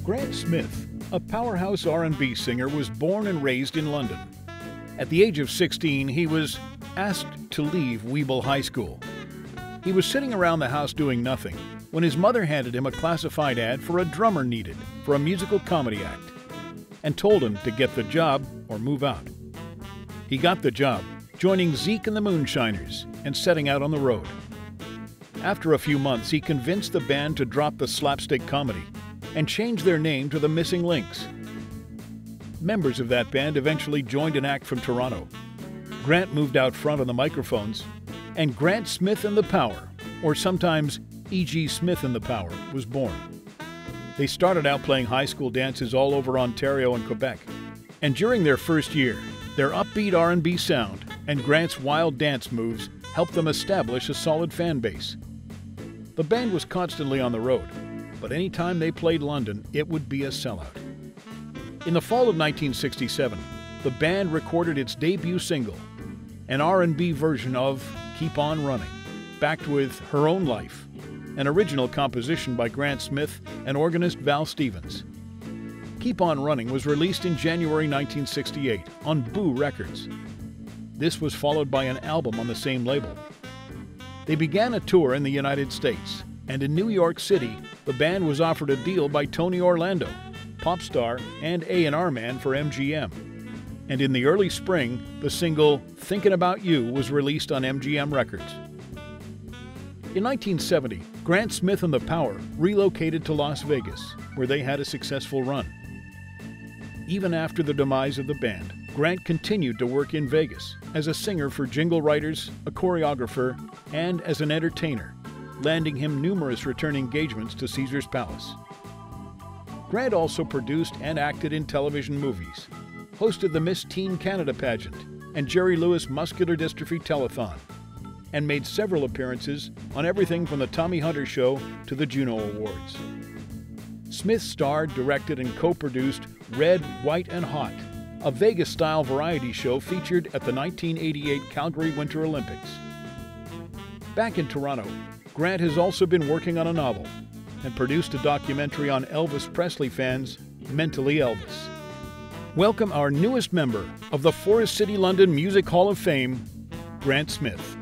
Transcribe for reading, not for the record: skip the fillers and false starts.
Grant Smith, a powerhouse R&B singer, was born and raised in London. At the age of 16, he was asked to leave Weeble High School. He was sitting around the house doing nothing when his mother handed him a classified ad for a drummer needed for a musical comedy act and told him to get the job or move out. He got the job, joining Zeke and the Moonshiners and setting out on the road. After a few months, he convinced the band to drop the slapstick comedy and change their name to the Missing Links. Members of that band eventually joined an act from Toronto. Grant moved out front on the microphones, and Grant Smith and the Power, or sometimes E.G. Smith and the Power, was born. They started out playing high school dances all over Ontario and Quebec, and during their first year, their upbeat R&B sound and Grant's wild dance moves helped them establish a solid fan base. The band was constantly on the road, but any time they played London, it would be a sellout. In the fall of 1967, the band recorded its debut single, an R&B version of Keep On Running, backed with Her Own Life, an original composition by Grant Smith and organist Val Stevens. Keep On Running was released in January 1968 on Boo Records. This was followed by an album on the same label. They began a tour in the United States, and in New York City, the band was offered a deal by Tony Orlando, pop star and A&R man for MGM. And in the early spring, the single Thinking About You was released on MGM Records. In 1970, Grant Smith and the Power relocated to Las Vegas, where they had a successful run. Even after the demise of the band, Grant continued to work in Vegas as a singer for jingle writers, a choreographer, and as an entertainer, landing him numerous return engagements to Caesar's Palace. Grant also produced and acted in television movies, hosted the Miss Teen Canada pageant and Jerry Lewis Muscular Dystrophy Telethon, and made several appearances on everything from The Tommy Hunter Show to the Juno Awards. Smith starred, directed, and co-produced Red, White, and Hot, a Vegas-style variety show featured at the 1988 Calgary Winter Olympics. Back in Toronto, Grant has also been working on a novel and produced a documentary on Elvis Presley fans, Mentally Elvis. Welcome our newest member of the Forest City London Music Hall of Fame, Grant Smith.